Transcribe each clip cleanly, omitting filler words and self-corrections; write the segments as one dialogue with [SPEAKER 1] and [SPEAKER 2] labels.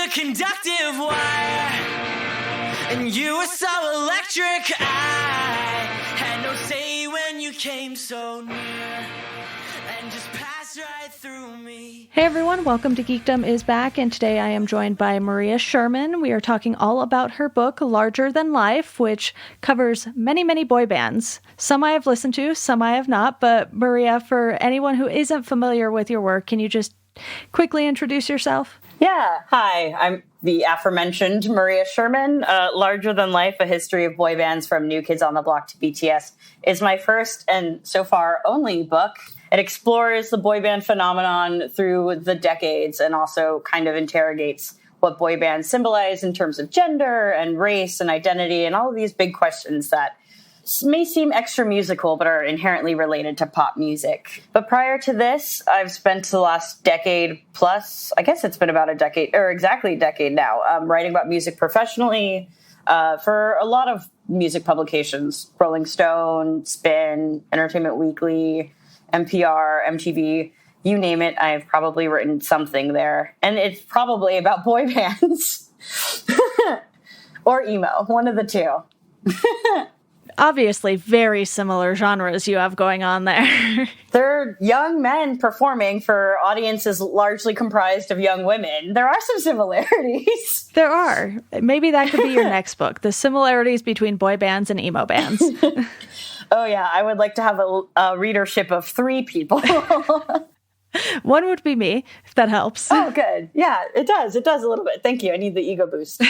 [SPEAKER 1] a conductive wire, and you were so electric. I had no say when you came so near, and just passed right through me.
[SPEAKER 2] Hey everyone, welcome to Geekdom is back, and today I am joined by Maria Sherman. We are talking all about her book, Larger Than Life, which covers many, many boy bands. Some I have listened to, some I have not, but Maria, for anyone who isn't familiar with your work, can you just quickly introduce yourself?
[SPEAKER 3] Yeah. Hi, I'm the aforementioned Maria Sherman. Larger Than Life, A History of Boy Bands from New Kids on the Block to BTS is my first and so far only book. It explores the boy band phenomenon through the decades and also kind of interrogates what boy bands symbolize in terms of gender and race and identity and all of these big questions that may seem extra musical, but are inherently related to pop music. But prior to this, I've spent the last decade plus, I guess it's been about a decade, or exactly a decade now, writing about music professionally for a lot of music publications, Rolling Stone, Spin, Entertainment Weekly, NPR, MTV, you name it, I've probably written something there. And it's probably about boy bands or emo, one of the two.
[SPEAKER 2] Obviously, very similar genres you have going on there.
[SPEAKER 3] They're young men performing for audiences largely comprised of young women. There are some similarities.
[SPEAKER 2] There are. Maybe that could be your next book, the similarities between boy bands and emo bands.
[SPEAKER 3] Oh, yeah. I would like to have a readership of 3 people.
[SPEAKER 2] One would be me, if that helps.
[SPEAKER 3] Oh, good. Yeah, it does. It does a little bit. Thank you. I need the ego boost.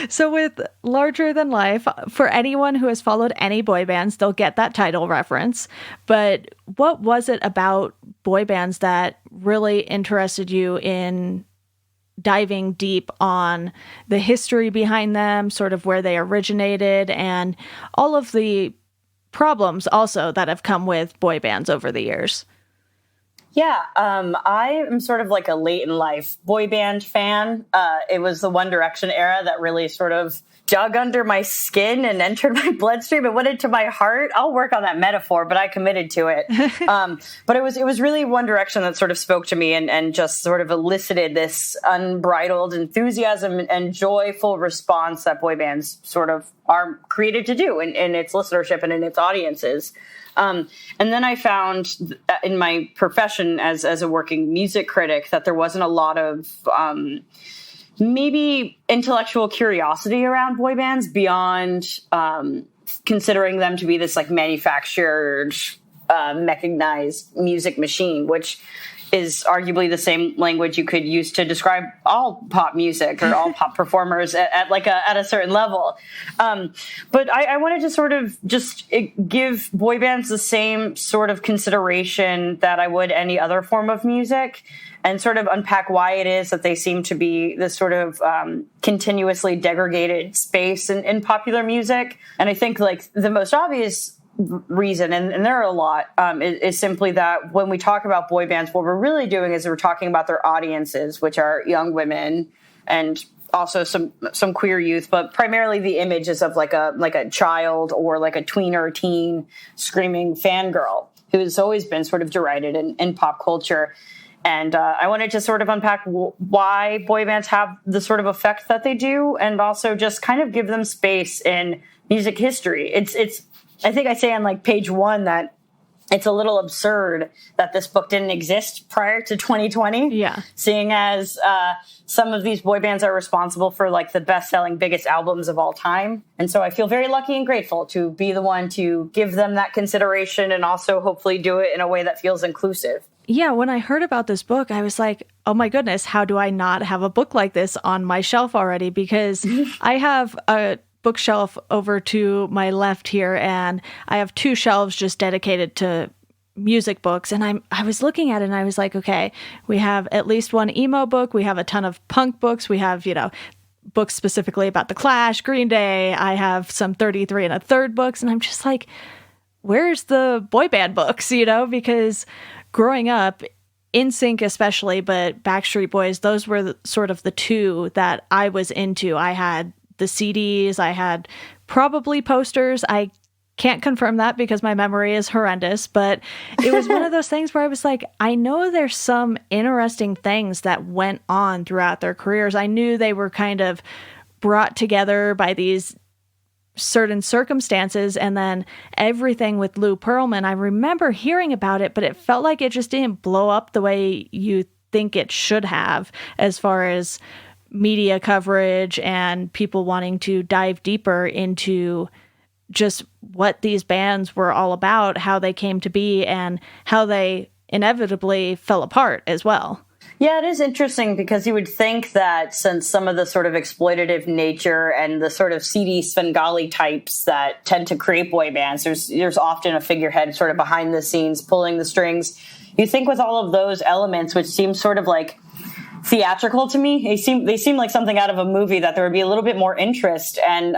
[SPEAKER 2] So with Larger Than Life, for anyone who has followed any boy bands, they'll get that title reference. But what was it about boy bands that really interested you in diving deep on the history behind them, sort of where they originated, and all of the problems also that have come with boy bands over the years?
[SPEAKER 3] Yeah, I am sort of like a late in life boy band fan. It was the One Direction era that really sort of dug under my skin and entered my bloodstream and went into my heart. I'll work on that metaphor, but I committed to it. But it was really One Direction that sort of spoke to me and just sort of elicited this unbridled enthusiasm and joyful response that boy bands sort of are created to do in its listenership and in its audiences. And then I found in my profession as a working music critic that there wasn't a lot of maybe intellectual curiosity around boy bands beyond considering them to be this like manufactured, mechanized music machine, which is arguably the same language you could use to describe all pop music or all pop performers at a certain level. But I wanted to sort of just give boy bands the same sort of consideration that I would any other form of music, and sort of unpack why it is that they seem to be this sort of continuously degraded space in popular music. And I think like the most obvious reason, and there are a lot, is simply that when we talk about boy bands, what we're really doing is we're talking about their audiences, which are young women and also some queer youth, but primarily the images of like a child or like a tween or a teen screaming fangirl who has always been sort of derided in pop culture. And I wanted to sort of unpack why boy bands have the sort of effect that they do, and also just kind of give them space in music history. It's I think I say on like page 1 that it's a little absurd that this book didn't exist prior to 2020.
[SPEAKER 2] Yeah.
[SPEAKER 3] Seeing as some of these boy bands are responsible for like the best-selling biggest albums of all time. And so I feel very lucky and grateful to be the one to give them that consideration and also hopefully do it in a way that feels inclusive.
[SPEAKER 2] Yeah, when I heard about this book, I was like, oh my goodness, how do I not have a book like this on my shelf already? Because I have a bookshelf over to my left here, and I have 2 shelves just dedicated to music books. And I was looking at it and I was like, okay, we have at least one emo book. We have a ton of punk books. We have, books specifically about The Clash, Green Day. I have some 33 1/3 books. And I'm just like, where's the boy band books, because growing up, NSYNC especially, but Backstreet Boys, those were sort of the 2 that I was into. I had the CDs, I had probably posters. I can't confirm that because my memory is horrendous, but it was one of those things where I was like, I know there's some interesting things that went on throughout their careers. I knew they were kind of brought together by these certain circumstances, and then everything with Lou Pearlman, I remember hearing about it, but it felt like it just didn't blow up the way you think it should have, as far as media coverage and people wanting to dive deeper into just what these bands were all about, how they came to be, and how they inevitably fell apart as well.
[SPEAKER 3] Yeah, it is interesting because you would think that since some of the sort of exploitative nature and the sort of seedy Svengali types that tend to create boy bands, there's often a figurehead sort of behind the scenes pulling the strings. You think with all of those elements, which seem sort of like theatrical to me, they seem like something out of a movie, that there would be a little bit more interest, and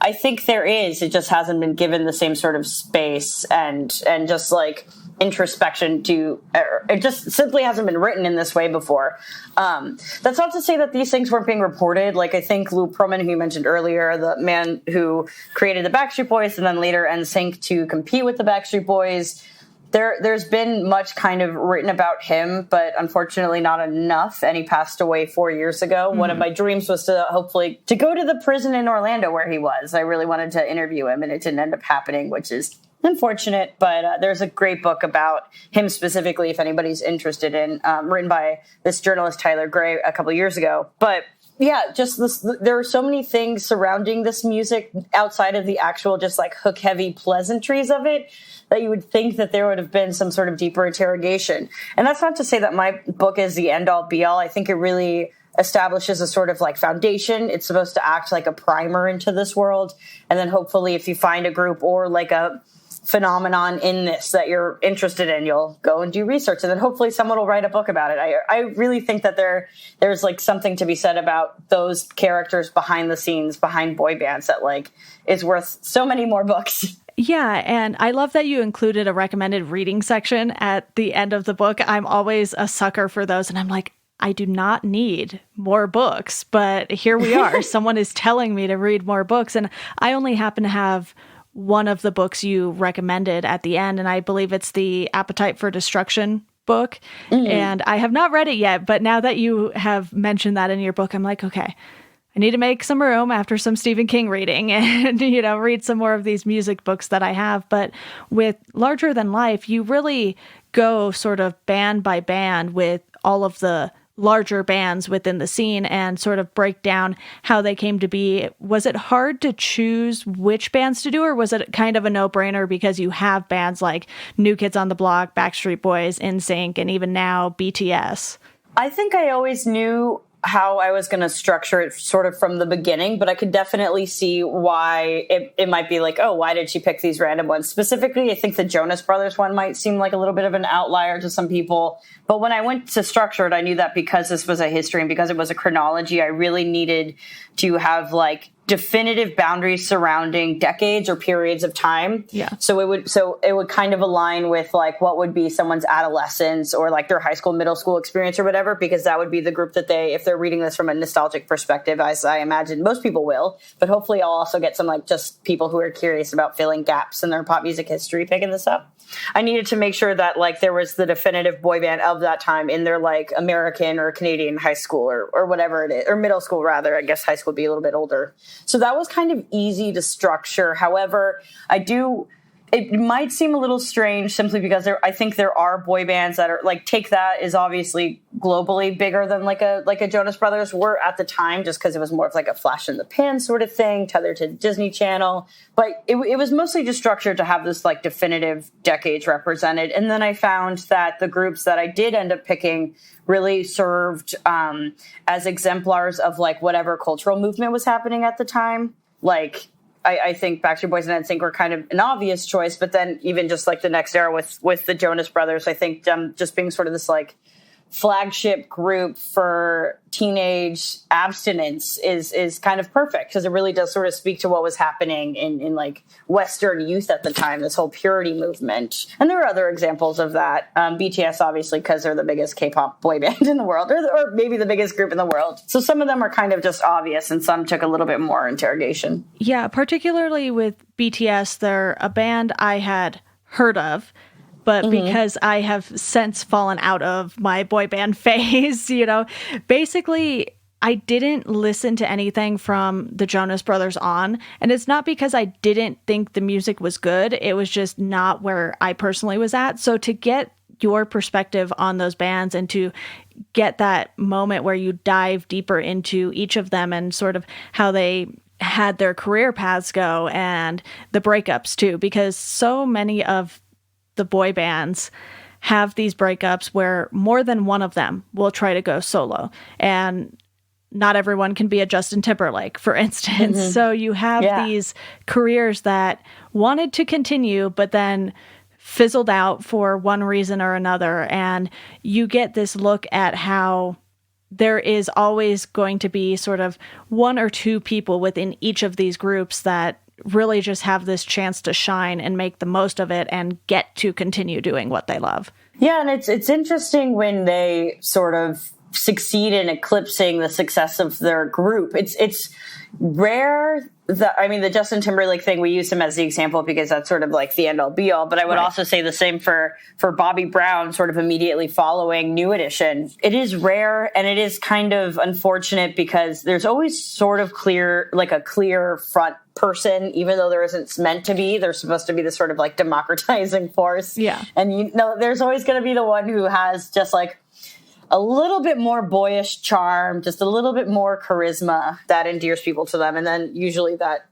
[SPEAKER 3] I think there is. It just hasn't been given the same sort of space and just like introspection to, it just simply hasn't been written in this way before. That's not to say that these things weren't being reported. Like, I think Lou Pearlman, who you mentioned earlier, the man who created the Backstreet Boys and then later NSYNC to compete with the Backstreet Boys, there's been much kind of written about him, but unfortunately not enough. And he passed away 4 years ago. Mm-hmm. One of my dreams was to hopefully to go to the prison in Orlando where he was. I really wanted to interview him, and it didn't end up happening, which is unfortunate. But there's a great book about him specifically, if anybody's interested in, written by this journalist Tyler Gray a couple of years ago. But yeah, just this, there are so many things surrounding this music outside of the actual just like hook heavy pleasantries of it, that you would think that there would have been some sort of deeper interrogation. And that's not to say that my book is the end all be all. I think it really establishes a sort of like foundation. It's supposed to act like a primer into this world. And then hopefully if you find a group or like a phenomenon in this that you're interested in, you'll go and do research, and then hopefully someone will write a book about it. I really think that there's like something to be said about those characters behind the scenes, behind boy bands, that like is worth so many more books.
[SPEAKER 2] Yeah, and I love that you included a recommended reading section at the end of the book. I'm always a sucker for those, and I'm like, I do not need more books, but here we are. Someone is telling me to read more books, and I only happen to have one of the books you recommended at the end, and I believe it's the Appetite for Destruction book. Mm-hmm. And I have not read it yet, but now that you have mentioned that in your book, I'm like, okay, I need to make some room after some Stephen King reading and, read some more of these music books that I have. But with Larger Than Life, you really go sort of band by band with all of the larger bands within the scene and sort of break down how they came to be. Was it hard to choose which bands to do, or was it kind of a no-brainer because you have bands like New Kids on the Block, Backstreet Boys, NSYNC, and even now BTS? I
[SPEAKER 3] think I always knew how I was going to structure it sort of from the beginning, but I could definitely see why it might be like, oh, why did she pick these random ones? Specifically, I think the Jonas Brothers one might seem like a little bit of an outlier to some people. But when I went to structure it, I knew that because this was a history and because it was a chronology, I really needed to have like definitive boundaries surrounding decades or periods of time. Yeah. So it would kind of align with like what would be someone's adolescence or like their high school, middle school experience or whatever, because that would be the group that if they're reading this from a nostalgic perspective, as I imagine most people will, but hopefully I'll also get some like just people who are curious about filling gaps in their pop music history picking this up. I needed to make sure that like there was the definitive boy band of that time in their like American or Canadian high school or whatever it is, or middle school rather. I guess high school would be a little bit older. So that was kind of easy to structure. However, it might seem a little strange simply because I think there are boy bands that are like Take That is obviously globally bigger than like a Jonas Brothers were at the time, just because it was more of like a flash in the pan sort of thing, tethered to Disney Channel. But it was mostly just structured to have this like definitive decades represented. And then I found that the groups that I did end up picking really served as exemplars of like whatever cultural movement was happening at the time. Like, I think Backstreet Boys and NSYNC were kind of an obvious choice, but then even just like the next era with the Jonas Brothers, I think just being sort of this like flagship group for teenage abstinence is kind of perfect, because it really does sort of speak to what was happening in like Western youth at the time, this whole purity movement. And there are other examples of that. BTS, obviously, because they're the biggest K-pop boy band in the world, or maybe the biggest group in the world. So some of them are kind of just obvious, and some took a little bit more interrogation.
[SPEAKER 2] Yeah, particularly with BTS, they're a band I had heard of, but because I have since fallen out of my boy band phase, basically I didn't listen to anything from the Jonas Brothers on. And it's not because I didn't think the music was good. It was just not where I personally was at. So to get your perspective on those bands and to get that moment where you dive deeper into each of them and sort of how they had their career paths go and the breakups too, because so many of the boy bands have these breakups where more than one of them will try to go solo, and not everyone can be a Justin Timberlake, for instance. So you have these careers that wanted to continue, but then fizzled out for one reason or another. And you get this look at how there is always going to be sort of one or two people within each of these groups that really just have this chance to shine and make the most of it and get to continue doing what they love.
[SPEAKER 3] Yeah, and it's interesting when they sort of succeed in eclipsing the success of their group. It's rare that, I mean, the Justin Timberlake thing, we use him as the example because that's sort of like the end all be all, but I would also say the same for Bobby Brown, sort of immediately following New Edition. It is rare, and it is kind of unfortunate because there's always sort of a clear front person, even though there isn't meant to be. There's supposed to be this sort of like democratizing force. Yeah. And there's always going to be the one who has just like a little bit more boyish charm, just a little bit more charisma that endears people to them. And then usually that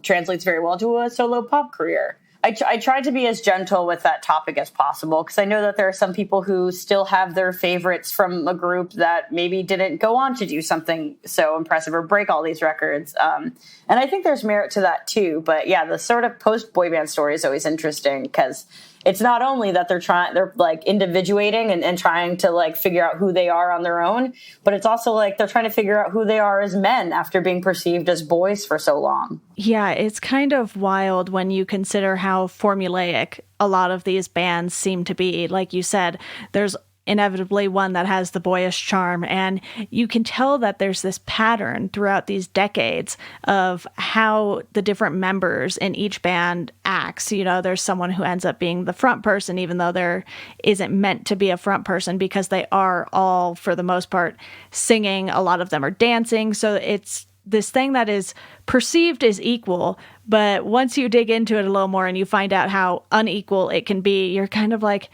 [SPEAKER 3] translates very well to a solo pop career. I tried to be as gentle with that topic as possible, because I know that there are some people who still have their favorites from a group that maybe didn't go on to do something so impressive or break all these records. And I think there's merit to that too. But yeah, the sort of post-boy band story is always interesting, because it's not only that they're like individuating and trying to like figure out who they are on their own, but it's also like they're trying to figure out who they are as men after being perceived as boys for so long.
[SPEAKER 2] Yeah, it's kind of wild when you consider how formulaic a lot of these bands seem to be. Like you said, there's inevitably one that has the boyish charm, and you can tell that there's this pattern throughout these decades of how the different members in each band acts. There's someone who ends up being the front person, even though there isn't meant to be a front person, because they are all, for the most part, singing. A lot of them are dancing. So it's this thing that is perceived as equal, but once you dig into it a little more and you find out how unequal it can be, you're kind of like,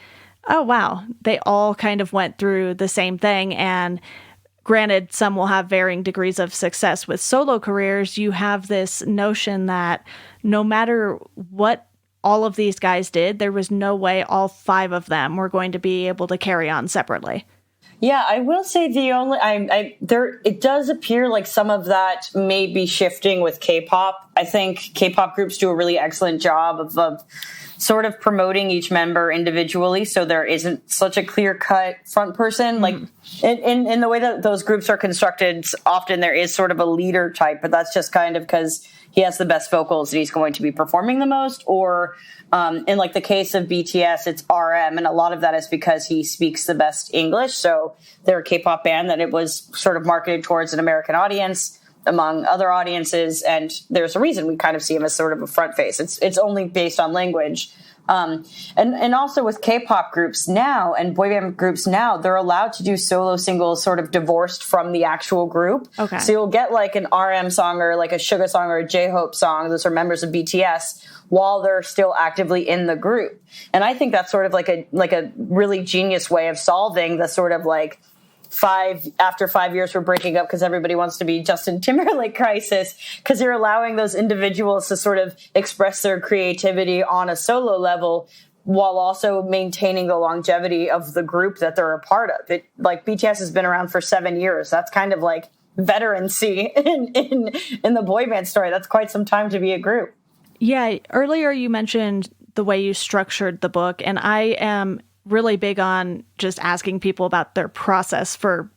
[SPEAKER 2] oh, wow, they all kind of went through the same thing. And granted, some will have varying degrees of success with solo careers. You have this notion that no matter what all of these guys did, there was no way all five of them were going to be able to carry on separately.
[SPEAKER 3] Yeah, I will say it does appear like some of that may be shifting with K-pop. I think K-pop groups do a really excellent job of sort of promoting each member individually, so there isn't such a clear-cut front person. Like in the way that those groups are constructed, often there is sort of a leader type, but that's just kind of because he has the best vocals and he's going to be performing the most. Or in like the case of BTS, it's RM, and a lot of that is because he speaks the best English. So they're a K-pop band that it was sort of marketed towards an American audience among other audiences, and there's a reason we kind of see him as sort of a front face. It's only based on language. And also with K-pop groups now and boy band groups now, they're allowed to do solo singles sort of divorced from the actual group. Okay. So you'll get like an RM song or like a Suga song or a J-Hope song. Those are members of BTS while they're still actively in the group. And I think that's sort of like a really genius way of solving the sort of like after 5 years we're breaking up because everybody wants to be Justin Timberlake crisis, because you're allowing those individuals to sort of express their creativity on a solo level while also maintaining the longevity of the group that they're a part of. Like BTS has been around for 7 years. That's kind of like veterancy in the boy band story. That's quite some time to be a group.
[SPEAKER 2] Yeah, earlier you mentioned the way you structured the book, and I am really big on just asking people about their process for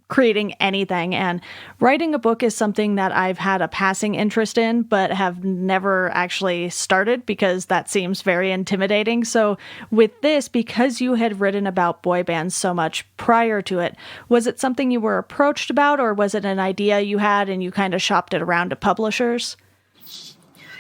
[SPEAKER 2] creating anything. And writing a book is something that I've had a passing interest in, but have never actually started because that seems very intimidating. So with this, because you had written about boy bands so much prior to it, was it something you were approached about, or was it an idea you had and you kind of shopped it around to publishers?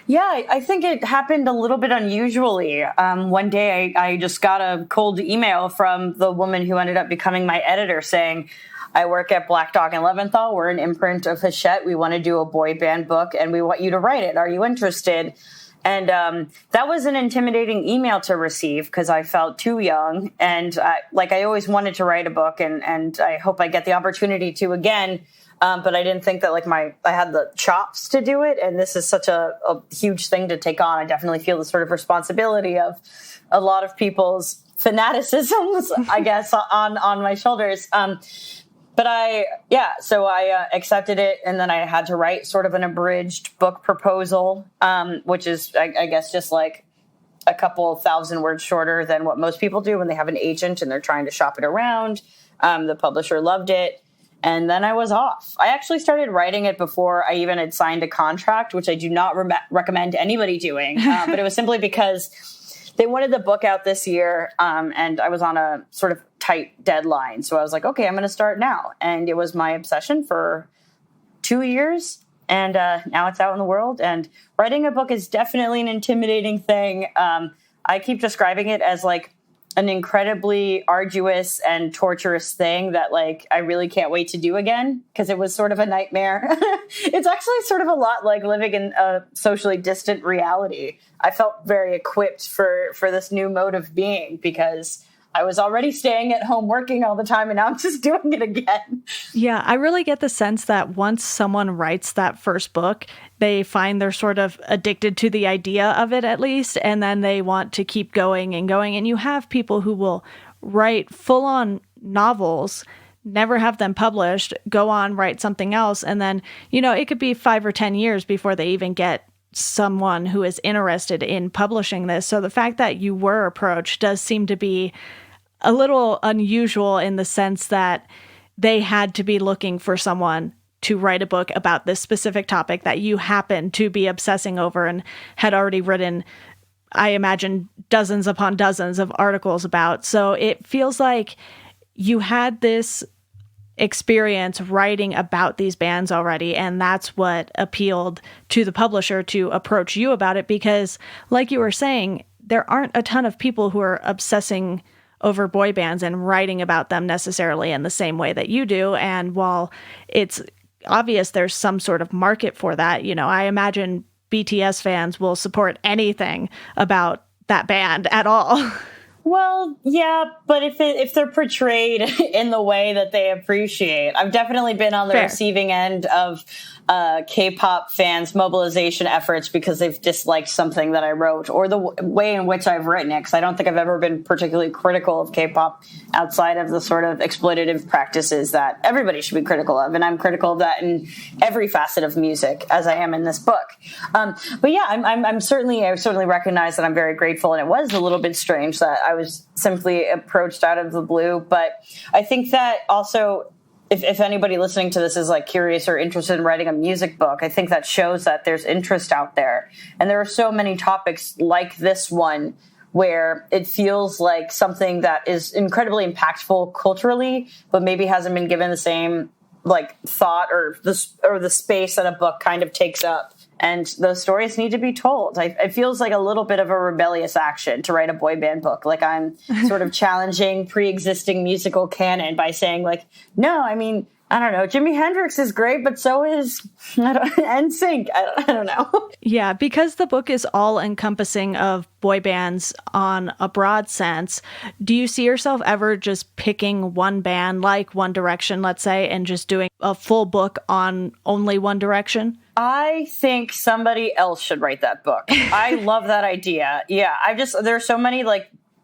[SPEAKER 3] Yeah, I think it happened a little bit unusually. One day I just got a cold email from the woman who ended up becoming my editor saying, I work at Black Dog and Leventhal. We're an imprint of Hachette. We want to do a boy band book, and we want you to write it. Are you interested? And that was an intimidating email to receive because I felt too young. And I always wanted to write a book, and I hope I get the opportunity to again. But I didn't think that I had the chops to do it. And this is such a huge thing to take on. I definitely feel the sort of responsibility of a lot of people's fanaticisms, I guess, on my shoulders. So I accepted it, and then I had to write sort of an abridged book proposal, which is, I guess, just like a couple thousand words shorter than what most people do when they have an agent and they're trying to shop it around. The publisher loved it, and then I was off. I actually started writing it before I even had signed a contract, which I do not recommend anybody doing, but it was simply because they wanted the book out this year, and I was on a sort of tight deadline. So I was like, okay, I'm going to start now. And it was my obsession for 2 years. And now it's out in the world. And writing a book is definitely an intimidating thing. I keep describing it as like an incredibly arduous and torturous thing that I really can't wait to do again because it was sort of a nightmare. It's actually sort of a lot like living in a socially distant reality. I felt very equipped for this new mode of being because I was already staying at home working all the time, and now I'm just doing it again.
[SPEAKER 2] Yeah, I really get the sense that once someone writes that first book, they find they're sort of addicted to the idea of it at least, and then they want to keep going and going. And you have people who will write full-on novels, never have them published, go on, write something else, and then, it could be 5 or 10 years before they even get someone who is interested in publishing this. So the fact that you were approached does seem to be a little unusual in the sense that they had to be looking for someone to write a book about this specific topic that you happen to be obsessing over and had already written, I imagine, dozens upon dozens of articles about. So it feels like you had this experience writing about these bands already, and that's what appealed to the publisher to approach you about it, because like you were saying, there aren't a ton of people who are obsessing over boy bands and writing about them necessarily in the same way that you do. And while it's obvious there's some sort of market for that, I imagine BTS fans will support anything about that band at all.
[SPEAKER 3] Well, yeah, but if they're portrayed in the way that they appreciate, I've definitely been on the receiving end of K-pop fans' mobilization efforts because they've disliked something that I wrote or the way in which I've written it. Because I don't think I've ever been particularly critical of K-pop outside of the sort of exploitative practices that everybody should be critical of, and I'm critical of that in every facet of music, as I am in this book. But yeah, I certainly recognize that I'm very grateful, and it was a little bit strange that I was simply approached out of the blue. But I think that also, if anybody listening to this is curious or interested in writing a music book, I think that shows that there's interest out there. And there are so many topics like this one where it feels like something that is incredibly impactful culturally, but maybe hasn't been given the same thought or the space that a book kind of takes up. And those stories need to be told. It feels like a little bit of a rebellious action to write a boy band book. I'm sort of challenging pre-existing musical canon by saying, no, I mean, I don't know. Jimi Hendrix is great, but so is NSYNC. I don't know.
[SPEAKER 2] Yeah, because the book is all encompassing of boy bands on a broad sense, do you see yourself ever just picking one band, like One Direction, let's say, and just doing a full book on only One Direction?
[SPEAKER 3] I think somebody else should write that book. I love that idea. Yeah, there's so many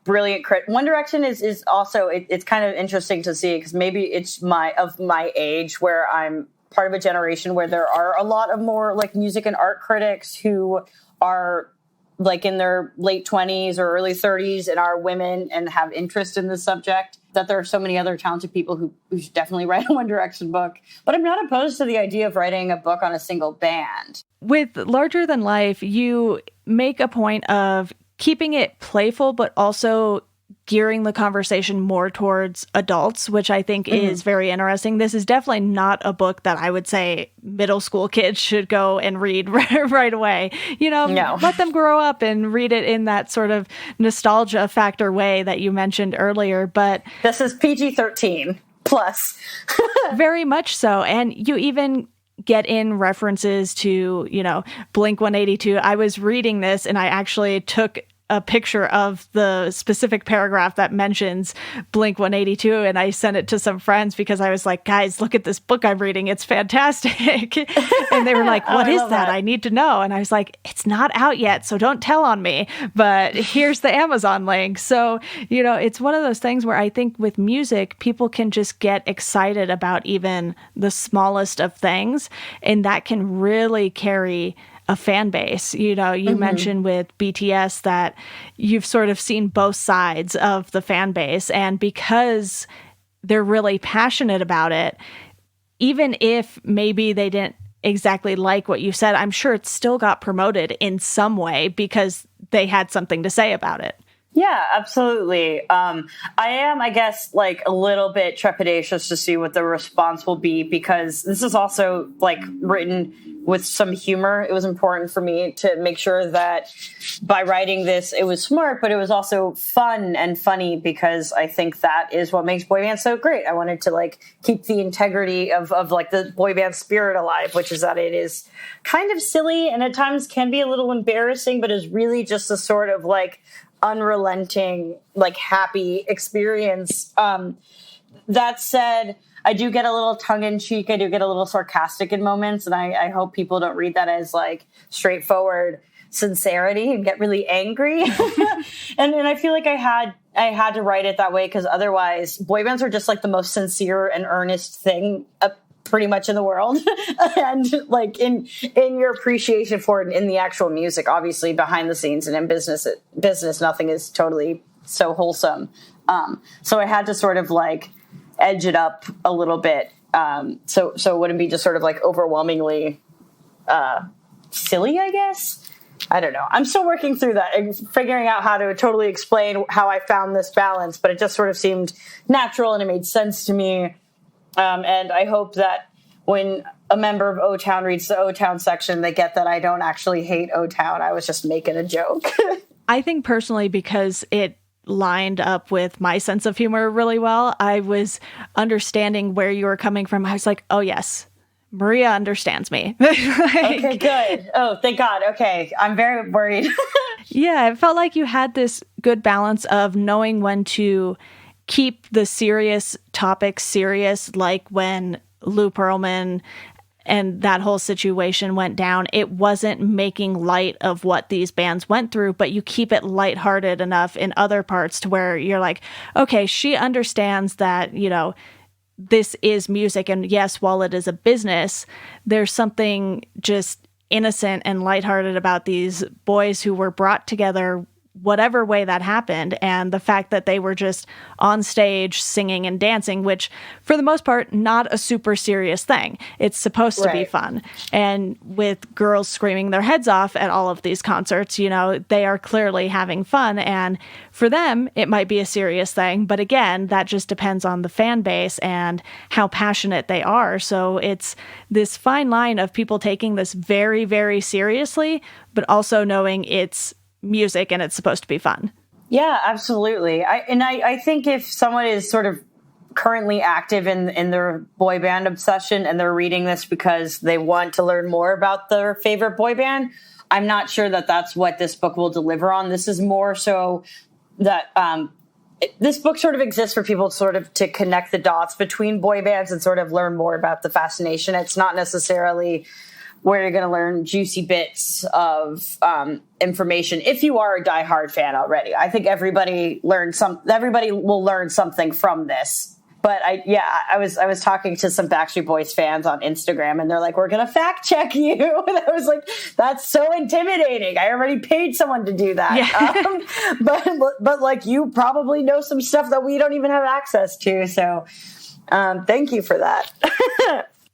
[SPEAKER 3] brilliant One Direction is also it's kind of interesting to see because maybe it's my age where I'm part of a generation where there are a lot of more music and art critics who are like in their late 20s or early 30s and are women and have interest in the subject, that there are so many other talented people who should definitely write a One Direction book. But I'm not opposed to the idea of writing a book on a single band.
[SPEAKER 2] With Larger Than Life, you make a point of keeping it playful, but also gearing the conversation more towards adults, which I think is very interesting. This is definitely not a book that I would say middle school kids should go and read right away. You know,
[SPEAKER 3] No.
[SPEAKER 2] Let them grow up and read it in that sort of nostalgia factor way that you mentioned earlier. But
[SPEAKER 3] this is PG-13 plus.
[SPEAKER 2] very much so. And you even get in references to, you know, Blink-182. I was reading this and I actually took a picture of the specific paragraph that mentions Blink-182 and I sent it to some friends because I was like, guys, look at this book I'm reading. It's fantastic. And they were like, what is that? I need to know. And I was like, it's not out yet, so don't tell on me. But here's the Amazon link. So, you know, it's one of those things where I think with music, people can just get excited about even the smallest of things. And that can really carry a fan base. You know, you mentioned with BTS that you've sort of seen both sides of the fan base. And because they're really passionate about it, even if maybe they didn't exactly like what you said, I'm sure it still got promoted in some way because they had something to say about it.
[SPEAKER 3] Yeah, absolutely. I am, I guess, like a little bit trepidatious to see what the response will be because this is also like written with some humor. It was important for me to make sure that by writing this, it was smart, but it was also fun and funny because I think that is what makes boy bands so great. I wanted to like keep the integrity of like the boy band spirit alive, which is that it is kind of silly and at times can be a little embarrassing, but is really just a sort of like unrelenting, like happy experience. That said, I do get a little tongue-in-cheek. I do get a little sarcastic in moments, and I hope people don't read that as like straightforward sincerity and get really angry. and I feel like I had to write it that way because otherwise, boy bands are just like the most sincere and earnest thing pretty much in the world. And like in your appreciation for it and in the actual music, obviously behind the scenes and in business, nothing is totally so wholesome. So I had to sort of like edge it up a little bit. So it wouldn't be just sort of like overwhelmingly silly, I guess. I don't know. I'm still working through that and figuring out how to totally explain how I found this balance, but it just sort of seemed natural and it made sense to me. And I hope that when a member of O-Town reads the O-Town section, they get that I don't actually hate O-Town. I was just making a joke.
[SPEAKER 2] I think personally, because it lined up with my sense of humor really well, I was understanding where you were coming from. I was like, oh, yes, Maria understands me.
[SPEAKER 3] Okay, good. Oh, thank God. Okay. I'm very worried.
[SPEAKER 2] Yeah, it felt like you had this good balance of knowing when to keep the serious topics serious, like when Lou Pearlman and that whole situation went down. It wasn't making light of what these bands went through, but you keep it lighthearted enough in other parts to where you're like, okay, she understands that, you know, this is music. And yes, while it is a business, there's something just innocent and lighthearted about these boys who were brought together whatever way that happened, and the fact that they were just on stage singing and dancing, which for the most part, not a super serious thing. It's supposed to be fun. And with girls screaming their heads off at all of these concerts, you know, they are clearly having fun. And for them, it might be a serious thing. But again, that just depends on the fan base and how passionate they are. So it's this fine line of people taking this very, very seriously, but also knowing it's music and it's supposed to be fun.
[SPEAKER 3] Yeah, absolutely. I think if someone is sort of currently active in their boy band obsession and they're reading this because they want to learn more about their favorite boy band, I'm not sure that that's what this book will deliver on. This is more so that this book sort of exists for people sort of to connect the dots between boy bands and sort of learn more about the fascination. It's not necessarily where you're going to learn juicy bits of information. If you are a diehard fan already, I think everybody will learn something from this. But I was talking to some Backstreet Boys fans on Instagram, and they're like, "We're gonna fact check you," and I was like, "That's so intimidating. I already paid someone to do that." Yeah. But like, you probably know some stuff that we don't even have access to. So, thank you for that.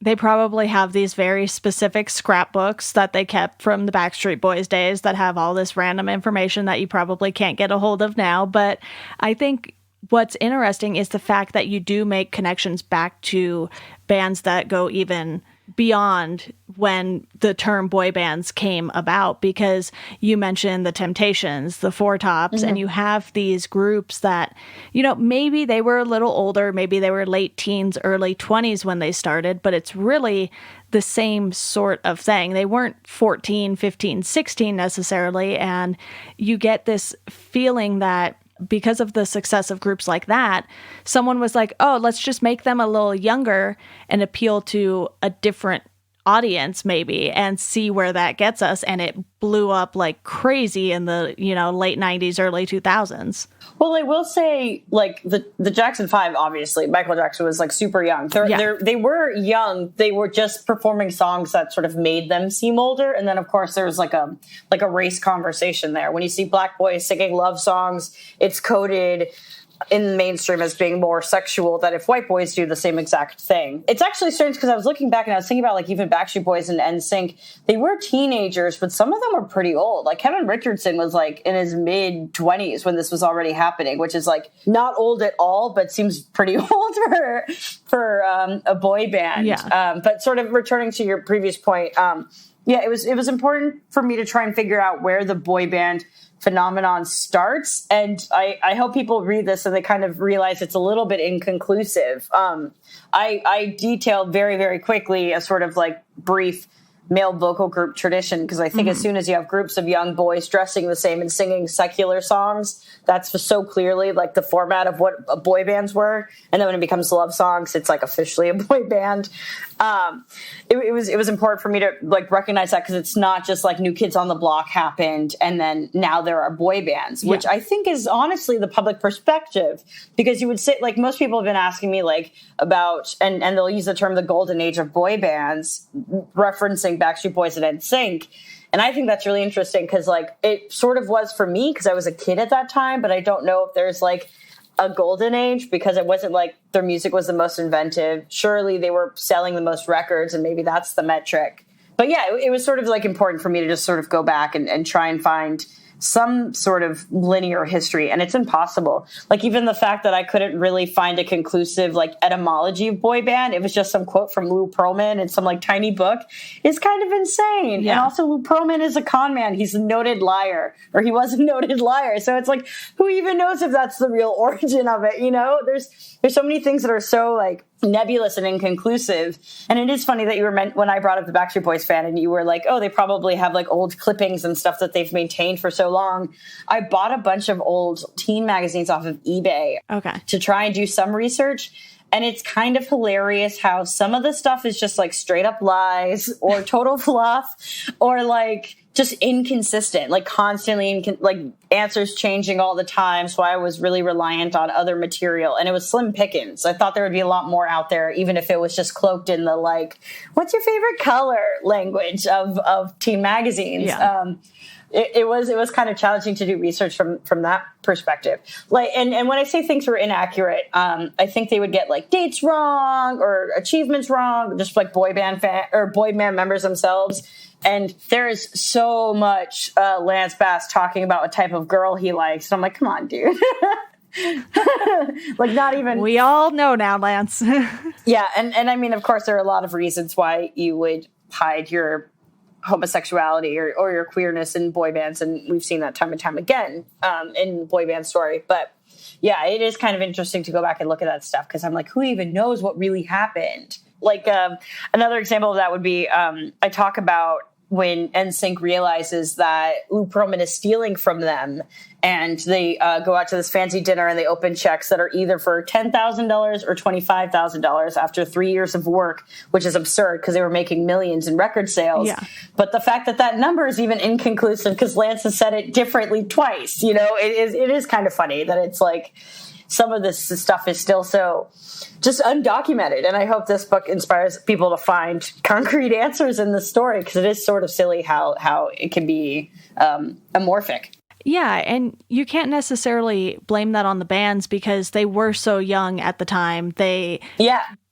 [SPEAKER 2] They probably have these very specific scrapbooks that they kept from the Backstreet Boys days that have all this random information that you probably can't get a hold of now. But I think what's interesting is the fact that you do make connections back to bands that go even beyond when the term boy bands came about, because you mentioned the Temptations, the Four Tops, and you have these groups that, you know, maybe they were a little older, maybe they were late teens, early 20s when they started, but it's really the same sort of thing. They weren't 14, 15, 16 necessarily, and you get this feeling that because of the success of groups like that, someone was like, oh, let's just make them a little younger and appeal to a different audience maybe and see where that gets us. And it blew up like crazy in the, you know, late 90s, early 2000s.
[SPEAKER 3] Well, I will say, like, the Jackson 5, obviously, Michael Jackson was, like, super young. They were young. They were just performing songs that sort of made them seem older. And then, of course, there was, like a race conversation there. When you see black boys singing love songs, it's coded in the mainstream as being more sexual than if white boys do the same exact thing. It's actually strange because I was looking back and I was thinking about, like, even Backstreet Boys and NSYNC. They were teenagers, but some of them were pretty old. Like, Kevin Richardson was, like, in his mid-20s when this was already happening, which is, like, not old at all, but seems pretty old for a boy band.
[SPEAKER 2] Yeah.
[SPEAKER 3] But sort of returning to your previous point, it was important for me to try and figure out where the boy band phenomenon starts, and I hope people read this and they kind of realize it's a little bit inconclusive. I detailed very, very quickly a sort of like brief male vocal group tradition, because I think as soon as you have groups of young boys dressing the same and singing secular songs, that's so clearly like the format of what boy bands were. And then when it becomes love songs, it's like officially a boy band. It was important for me to like recognize that, because it's not just like New Kids on the Block happened and then now there are boy bands, which I think is honestly the public perspective, because you would say, like, most people have been asking me like about, and they'll use the term the golden age of boy bands, referencing Backstreet Boys and NSYNC. And I think that's really interesting because, like, it sort of was for me because I was a kid at that time, but I don't know if there's like a golden age, because it wasn't like their music was the most inventive. Surely they were selling the most records, and maybe that's the metric. But yeah, it was sort of like important for me to just sort of go back and try and find some sort of linear history, and it's impossible. Like, even the fact that I couldn't really find a conclusive like etymology of boy band, it was just some quote from Lou Pearlman in some like tiny book, is kind of insane.
[SPEAKER 2] Yeah.
[SPEAKER 3] And also, Lou Pearlman is a con man. He's a noted liar, or he was a noted liar. So it's like, who even knows if that's the real origin of it? You know, there's so many things that are so like nebulous and inconclusive. And it is funny that you were when I brought up the Backstreet Boys fan, and you were like, oh, they probably have like old clippings and stuff that they've maintained for so long. I bought a bunch of old teen magazines off of eBay to try and do some research. And it's kind of hilarious how some of the stuff is just like straight up lies or total fluff, or like just inconsistent, like constantly like answers changing all the time. So I was really reliant on other material, and it was slim pickings. I thought there would be a lot more out there, even if it was just cloaked in the like, what's your favorite color language of teen magazines.
[SPEAKER 2] Yeah.
[SPEAKER 3] It was kind of challenging to do research from that perspective. Like, and when I say things were inaccurate, I think they would get like dates wrong or achievements wrong, just like boy band members themselves. And there is so much Lance Bass talking about what type of girl he likes. And I'm like, come on, dude. Like, not even.
[SPEAKER 2] We all know now, Lance.
[SPEAKER 3] Yeah. And I mean, of course, there are a lot of reasons why you would hide your homosexuality or your queerness in boy bands, and we've seen that time and time again in boy band story. But yeah, it is kind of interesting to go back and look at that stuff, because I'm like, who even knows what really happened? Like, another example of that would be I talk about when NSYNC realizes that Lou Pearlman is stealing from them, and they go out to this fancy dinner and they open checks that are either for $10,000 or $25,000 after 3 years of work, which is absurd because they were making millions in record sales.
[SPEAKER 2] Yeah.
[SPEAKER 3] But the fact that number is even inconclusive because Lance has said it differently twice, you know, it is kind of funny that it's like some of this stuff is still so just undocumented. And I hope this book inspires people to find concrete answers in the story, because it is sort of silly how it can be amorphic.
[SPEAKER 2] Yeah, and you can't necessarily blame that on the bands because they were so young at the time. They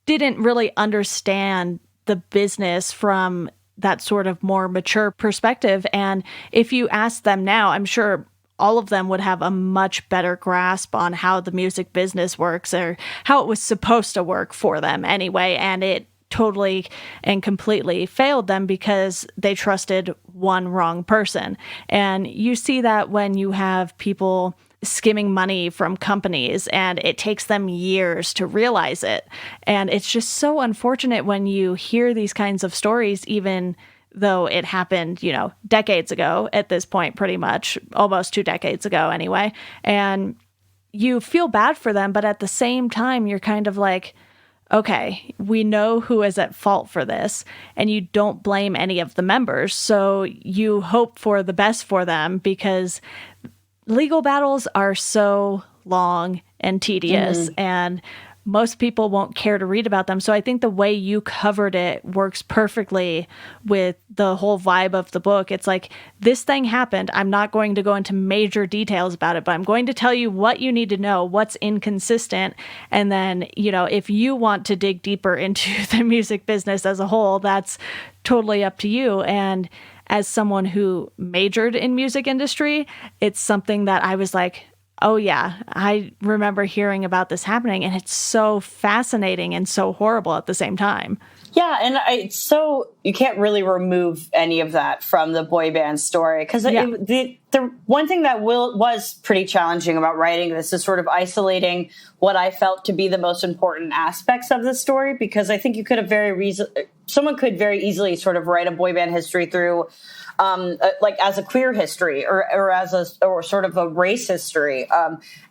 [SPEAKER 2] didn't really understand the business from that sort of more mature perspective. And if you ask them now, I'm sure all of them would have a much better grasp on how the music business works, or how it was supposed to work for them anyway. And it totally and completely failed them because they trusted one wrong person. And you see that when you have people skimming money from companies, and it takes them years to realize it. And it's just so unfortunate when you hear these kinds of stories, even though it happened, decades ago at this point, pretty much almost 2 decades ago anyway. And you feel bad for them, but at the same time, you're kind of like, okay, we know who is at fault for this, and you don't blame any of the members. So you hope for the best for them, because legal battles are so long and tedious, and most people won't care to read about them. So I think the way you covered it works perfectly with the whole vibe of the book. It's like, this thing happened. I'm not going to go into major details about it, but I'm going to tell you what you need to know, what's inconsistent. And then, if you want to dig deeper into the music business as a whole, that's totally up to you. And as someone who majored in music industry, it's something that I was like, oh yeah, I remember hearing about this happening, and it's so fascinating and so horrible at the same time.
[SPEAKER 3] Yeah, and you can't really remove any of that from the boy band story, because the one thing that was pretty challenging about writing this is sort of isolating what I felt to be the most important aspects of the story, because I think someone could very easily sort of write a boy band history through like as a queer history or sort of a race history.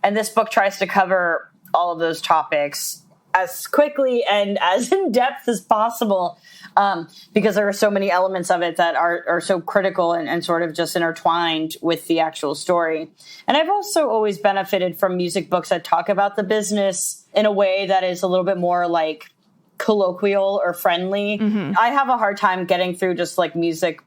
[SPEAKER 3] And this book tries to cover all of those topics as quickly and as in depth as possible, because there are so many elements of it that are so critical and sort of just intertwined with the actual story. And I've also always benefited from music books that talk about the business in a way that is a little bit more like colloquial or friendly. Mm-hmm. I have a hard time getting through just like music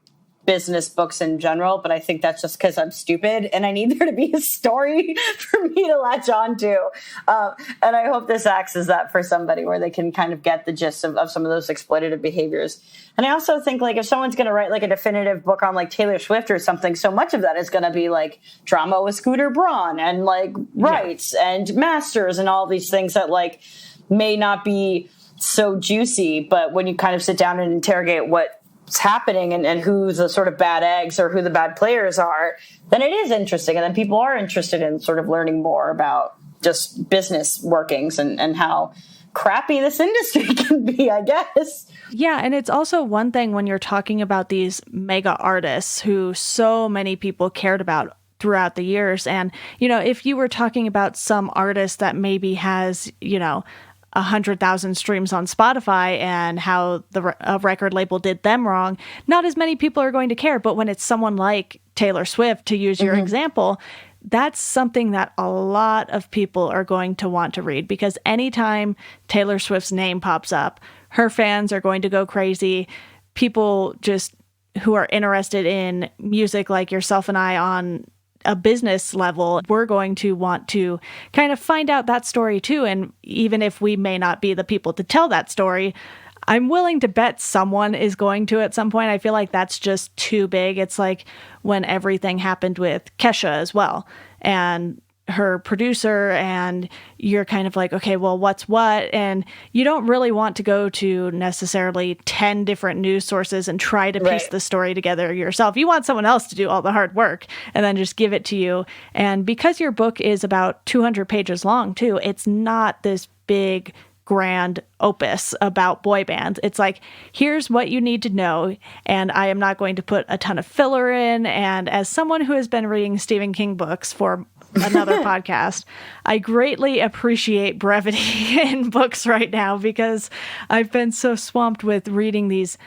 [SPEAKER 3] business books in general, but I think that's just because I'm stupid and I need there to be a story for me to latch on to. And I hope this acts as that for somebody, where they can kind of get the gist of some of those exploitative behaviors. And I also think, like, if someone's going to write like a definitive book on like Taylor Swift or something, so much of that is going to be like drama with Scooter Braun and like rights and masters and all these things that like may not be so juicy, but when you kind of sit down and interrogate what's happening and who the sort of bad eggs or who the bad players are, then it is interesting. And then people are interested in sort of learning more about just business workings and how crappy this industry can be, I guess.
[SPEAKER 2] Yeah, and it's also one thing when you're talking about these mega artists who so many people cared about throughout the years. And, if you were talking about some artist that maybe has, 100,000 streams on Spotify and how a record label did them wrong, not as many people are going to care. But when it's someone like Taylor Swift, to use your example, that's something that a lot of people are going to want to read, because anytime Taylor Swift's name pops up, her fans are going to go crazy. People just who are interested in music like yourself and I on a business level, we're going to want to kind of find out that story too. And even if we may not be the people to tell that story, I'm willing to bet someone is going to at some point. I feel like that's just too big. It's like when everything happened with Kesha as well, and her producer, and you're kind of like, okay, well, what's what? And you don't really want to go to necessarily 10 different news sources and try to piece the story together yourself. You want someone else to do all the hard work and then just give it to you. And because your book is about 200 pages long too, it's not this big grand opus about boy bands. It's like, here's what you need to know, and I am not going to put a ton of filler in. And as someone who has been reading Stephen King books for another podcast, I greatly appreciate brevity in books right now, because I've been so swamped with reading these,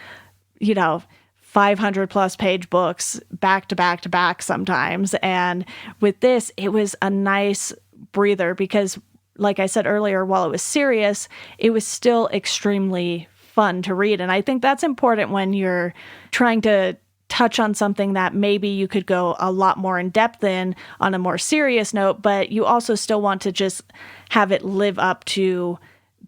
[SPEAKER 2] 500 plus page books back to back to back sometimes. And with this, it was a nice breather, because like I said earlier, while it was serious, it was still extremely fun to read. And I think that's important when you're trying to touch on something that maybe you could go a lot more in depth in on a more serious note, but you also still want to just have it live up to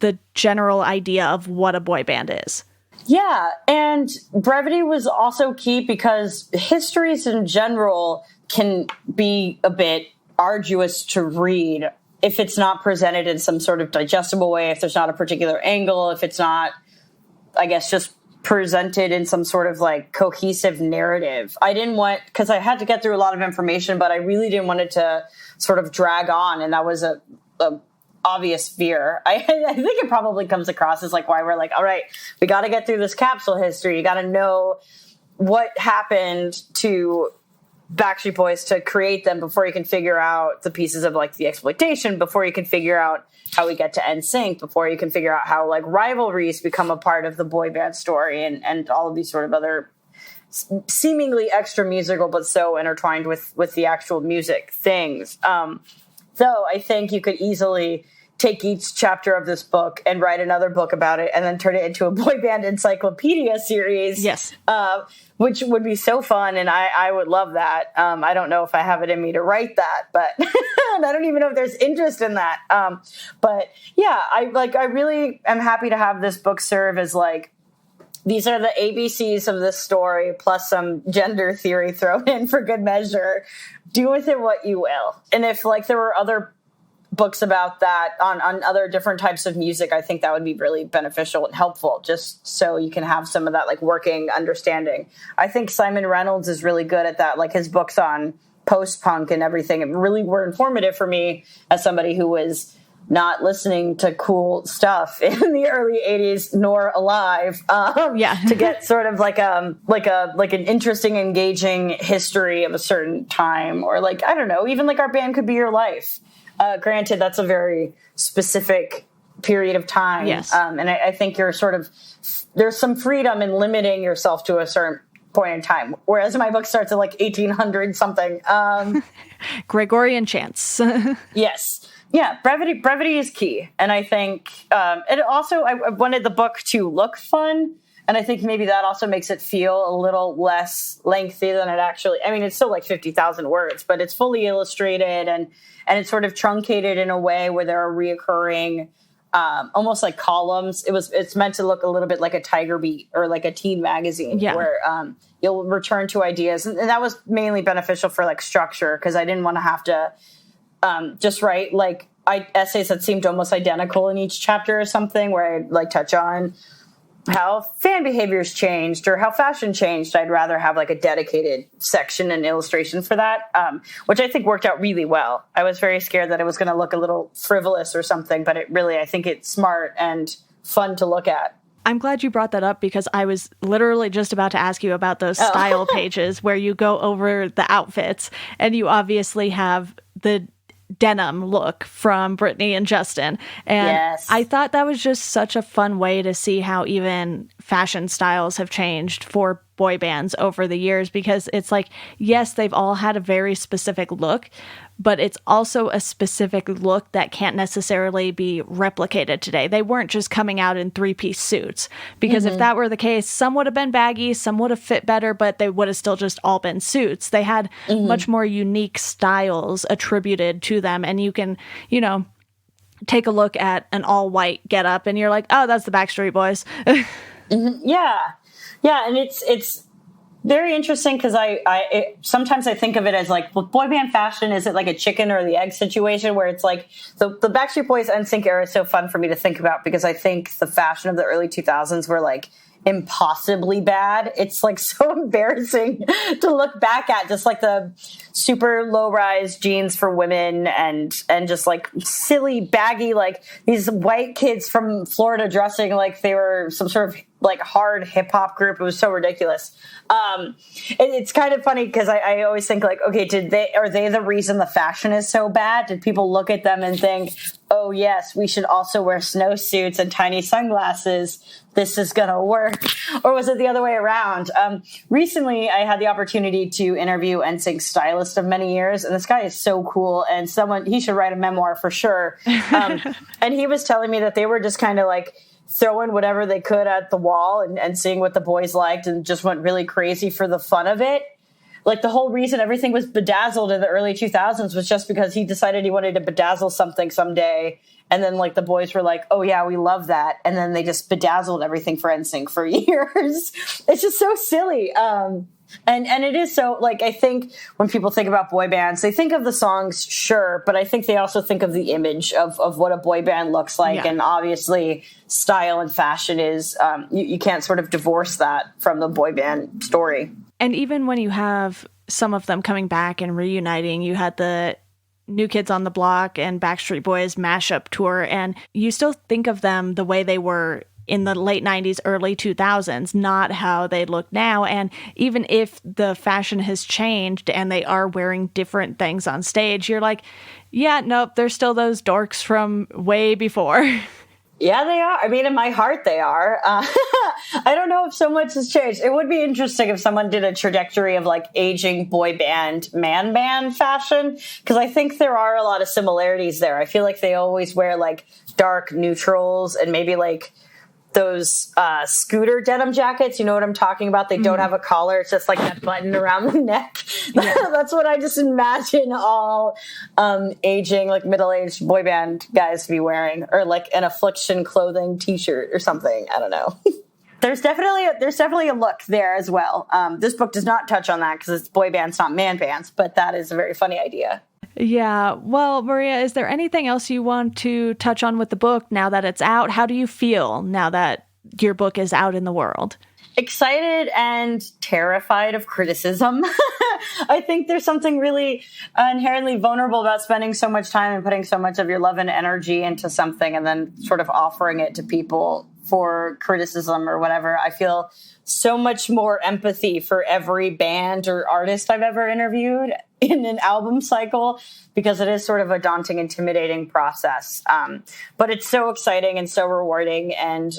[SPEAKER 2] the general idea of what a boy band is.
[SPEAKER 3] Yeah, and brevity was also key because histories in general can be a bit arduous to read if it's not presented in some sort of digestible way, if there's not a particular angle, if it's not, I guess, just presented in some sort of like cohesive narrative. I didn't want, because I had to get through a lot of information, but I really didn't want it to sort of drag on. And that was a obvious fear. I think it probably comes across as like why we're like, all right, we got to get through this capsule history. You got to know what happened to Backstreet Boys to create them before you can figure out the pieces of like the exploitation, before you can figure out how we get to NSYNC, before you can figure out how like rivalries become a part of the boy band story and all of these sort of other seemingly extra musical but so intertwined with the actual music things. So I think you could easily take each chapter of this book and write another book about it and then turn it into a boy band encyclopedia series.
[SPEAKER 2] Yes.
[SPEAKER 3] Which would be so fun, and I would love that. I don't know if I have it in me to write that, but I don't even know if there's interest in that. But yeah, I really am happy to have this book serve as like, these are the ABCs of this story, plus some gender theory thrown in for good measure. Do with it what you will. And if like there were other books about that on other different types of music, I think that would be really beneficial and helpful, just so you can have some of that like working understanding. I think Simon Reynolds is really good at that. Like his books on post-punk and everything, it really were informative for me as somebody who was not listening to cool stuff in the early 80s nor alive. To get sort of like an interesting, engaging history of a certain time, or like, I don't know, even like Our Band Could Be Your Life. Granted, that's a very specific period of time.
[SPEAKER 2] Yes.
[SPEAKER 3] And I think you're sort of, there's some freedom in limiting yourself to a certain point in time. Whereas my book starts at like 1800 something.
[SPEAKER 2] Gregorian chants.
[SPEAKER 3] Yes. Yeah. Brevity is key. And I think, and also I wanted the book to look fun. And I think maybe that also makes it feel a little less lengthy than it actually, I mean, it's still like 50,000 words, but it's fully illustrated and it's sort of truncated in a way where there are reoccurring, almost like columns. It's meant to look a little bit like a Tiger Beat or like a teen magazine where you'll return to ideas. And that was mainly beneficial for like structure, because I didn't want to have to just write like essays that seemed almost identical in each chapter or something, where I'd like touch on how fan behaviors changed or how fashion changed. I'd rather have like a dedicated section and illustration for that, which I think worked out really well. I was very scared that it was going to look a little frivolous or something, but I think it's smart and fun to look at.
[SPEAKER 2] I'm glad you brought that up, because I was literally just about to ask you about those style pages where you go over the outfits, and you obviously have the denim look from Brittany and Justin. And I thought that was just such a fun way to see how even fashion styles have changed for boy bands over the years, because it's like, yes, they've all had a very specific look, but it's also a specific look that can't necessarily be replicated today. They weren't just coming out in 3-piece suits, because if that were the case, some would have been baggy, some would have fit better, but they would have still just all been suits. They had much more unique styles attributed to them, and you can, take a look at an all-white getup and you're like, oh, that's the Backstreet Boys.
[SPEAKER 3] Yeah, and it's very interesting, because sometimes I think of it as like, well, boy band fashion, is it like a chicken or the egg situation, where it's like the Backstreet Boys NSYNC era is so fun for me to think about, because I think the fashion of the early 2000s were like impossibly bad. It's like so embarrassing to look back at, just like the super low-rise jeans for women and just like silly baggy, like these white kids from Florida dressing like they were some sort of like hard hip-hop group. It was so ridiculous. It's kind of funny, because I always think like, okay, are they the reason the fashion is so bad? Did people look at them and think, oh yes, we should also wear snowsuits and tiny sunglasses. This is going to work. Or was it the other way around? Recently, I had the opportunity to interview NSYNC's stylist of many years, and this guy is so cool, and he should write a memoir for sure. And he was telling me that they were just kind of like throwing whatever they could at the wall and seeing what the boys liked, and just went really crazy for the fun of it. Like, the whole reason everything was bedazzled in the early 2000s was just because he decided he wanted to bedazzle something someday. And then, like, the boys were like, oh, yeah, we love that. And then they just bedazzled everything for NSYNC for years. It's just so silly. And it is so, like, I think when people think about boy bands, they think of the songs, sure, but I think they also think of the image of what a boy band looks like. Yeah. And obviously style and fashion is, you can't sort of divorce that from the boy band story.
[SPEAKER 2] And even when you have some of them coming back and reuniting, you had the New Kids on the Block and Backstreet Boys mashup tour, and you still think of them the way they were in the late 90s, early 2000s, not how they look now. And even if the fashion has changed and they are wearing different things on stage, you're like, yeah, nope, they're still those dorks from way before.
[SPEAKER 3] Yeah, they are. I mean, in my heart, they are. I don't know if so much has changed. It would be interesting if someone did a trajectory of like aging boy band, man band fashion, because I think there are a lot of similarities there. I feel like they always wear like dark neutrals and maybe like those scooter denim jackets. You know what I'm talking about? They don't have a collar. It's just like that button around the neck. Yeah. That's what I just imagine all aging, like middle-aged boy band guys to be wearing, or like an Affliction clothing t-shirt or something. I don't know. There's definitely a look there as well. This book does not touch on that because it's boy bands, not man bands, but that is a very funny idea.
[SPEAKER 2] Yeah. Well, Maria, is there anything else you want to touch on with the book now that it's out? How do you feel now that your book is out in the world?
[SPEAKER 3] Excited and terrified of criticism. I think there's something really inherently vulnerable about spending so much time and putting so much of your love and energy into something and then sort of offering it to people for criticism or whatever. I feel so much more empathy for every band or artist I've ever interviewed in an album cycle, because it is sort of a daunting, intimidating process. But it's so exciting and so rewarding. And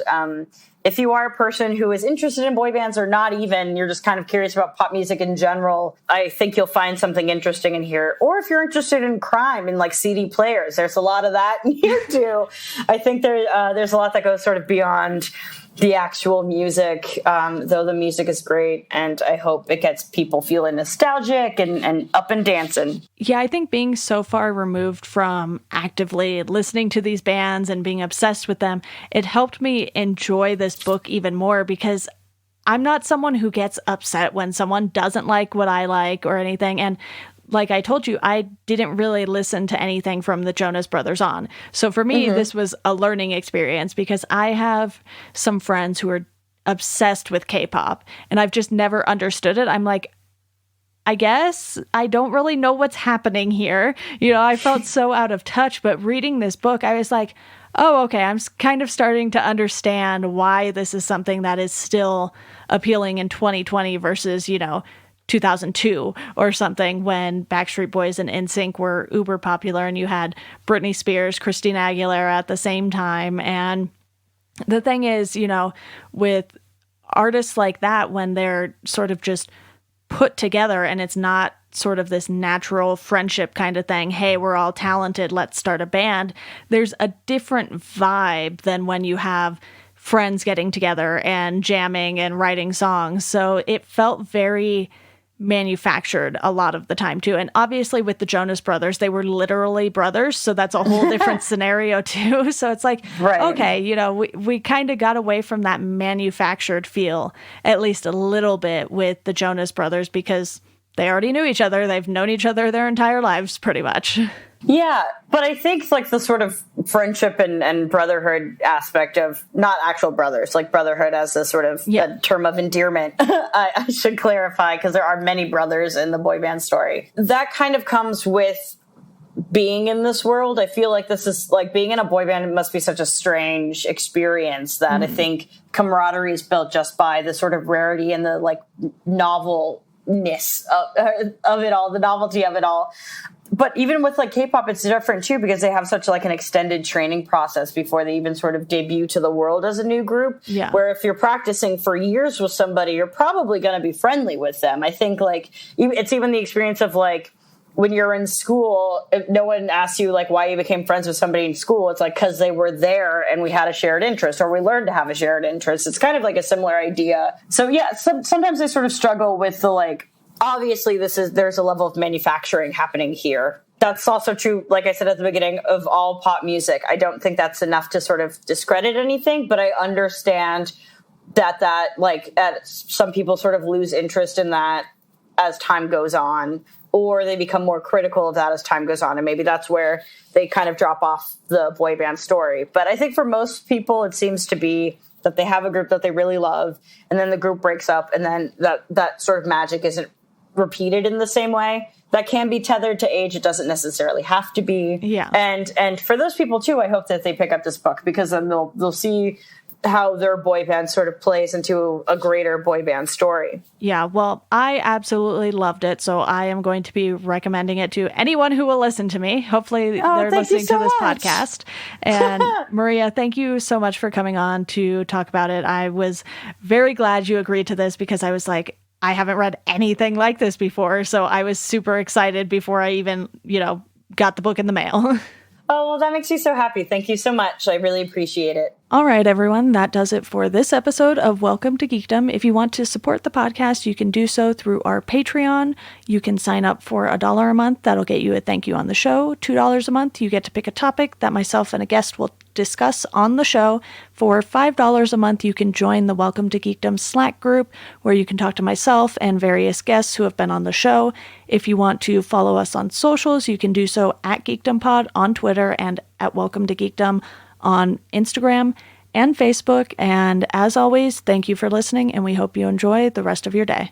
[SPEAKER 3] if you are a person who is interested in boy bands, or not even, you're just kind of curious about pop music in general, I think you'll find something interesting in here. Or if you're interested in crime and like CD players, there's a lot of that in here too. I think there's a lot that goes sort of beyond the actual music, though the music is great, and I hope it gets people feeling nostalgic and up and dancing.
[SPEAKER 2] Yeah, I think being so far removed from actively listening to these bands and being obsessed with them, it helped me enjoy this book even more, because I'm not someone who gets upset when someone doesn't like what I like or anything. And like I told you, I didn't really listen to anything from the Jonas Brothers on. So for me, this was a learning experience, because I have some friends who are obsessed with K-pop and I've just never understood it. I'm like, I guess I don't really know what's happening here. You know, I felt so out of touch, but reading this book, I was like, oh, okay, I'm kind of starting to understand why this is something that is still appealing in 2020 versus, 2002 or something, when Backstreet Boys and NSYNC were uber popular and you had Britney Spears, Christina Aguilera at the same time. And the thing is, with artists like that, when they're sort of just put together and it's not sort of this natural friendship kind of thing, hey, we're all talented, let's start a band, there's a different vibe than when you have friends getting together and jamming and writing songs. So it felt very manufactured a lot of the time too. And obviously with the Jonas Brothers, they were literally brothers, so that's a whole different scenario too. So it's like, right. Okay, we kind of got away from that manufactured feel at least a little bit with the Jonas Brothers, because they already knew each other. They've known each other their entire lives pretty much.
[SPEAKER 3] Yeah, but I think like the sort of friendship and brotherhood aspect of, not actual brothers, like brotherhood as a sort of a term of endearment, I should clarify, because there are many brothers in the boy band story. That kind of comes with being in this world. I feel like this is like being in a boy band. It must be such a strange experience that I think camaraderie is built just by the sort of rarity and the like novelness of it all, the novelty of it all. but even with like K-pop, it's different too, because they have such like an extended training process before they even sort of debut to the world as a new group.
[SPEAKER 2] Yeah.
[SPEAKER 3] Where if you're practicing for years with somebody, you're probably going to be friendly with them. I think like it's even the experience of like, when you're in school, if no one asks you like why you became friends with somebody in school. It's like because they were there and we had a shared interest, or we learned to have a shared interest. It's kind of like a similar idea. So yeah, sometimes I sort of struggle with the like, obviously there's a level of manufacturing happening here. That's also true, like I said at the beginning, of all pop music. I don't think that's enough to sort of discredit anything, but I understand that like some people sort of lose interest in that as time goes on, or they become more critical of that as time goes on. And maybe that's where they kind of drop off the boy band story. But I think for most people, it seems to be that they have a group that they really love, and then the group breaks up, and then that sort of magic isn't repeated in the same way. That can be tethered to age. It doesn't necessarily have to be.
[SPEAKER 2] Yeah.
[SPEAKER 3] And for those people too, I hope that they pick up this book, because then they'll see how their boy band sort of plays into a greater boy band story.
[SPEAKER 2] Yeah, well, I absolutely loved it, so I am going to be recommending it to anyone who will listen to me. Hopefully they're listening to this podcast. And Maria, thank you so much for coming on to talk about it. I was very glad you agreed to this, because I was like, I haven't read anything like this before, so I was super excited before I even, got the book in the mail.
[SPEAKER 3] Oh, well, that makes me so happy. Thank you so much. I really appreciate it.
[SPEAKER 2] All right, everyone, that does it for this episode of Welcome to Geekdom. If you want to support the podcast, you can do so through our Patreon. You can sign up for $1 a month. That'll get you a thank you on the show. $2 a month, you get to pick a topic that myself and a guest will discuss on the show. For $5 a month, you can join the Welcome to Geekdom Slack group, where you can talk to myself and various guests who have been on the show. If you want to follow us on socials, you can do so at GeekdomPod on Twitter and at Welcome to Geekdom on Instagram and Facebook. And as always, thank you for listening, and we hope you enjoy the rest of your day.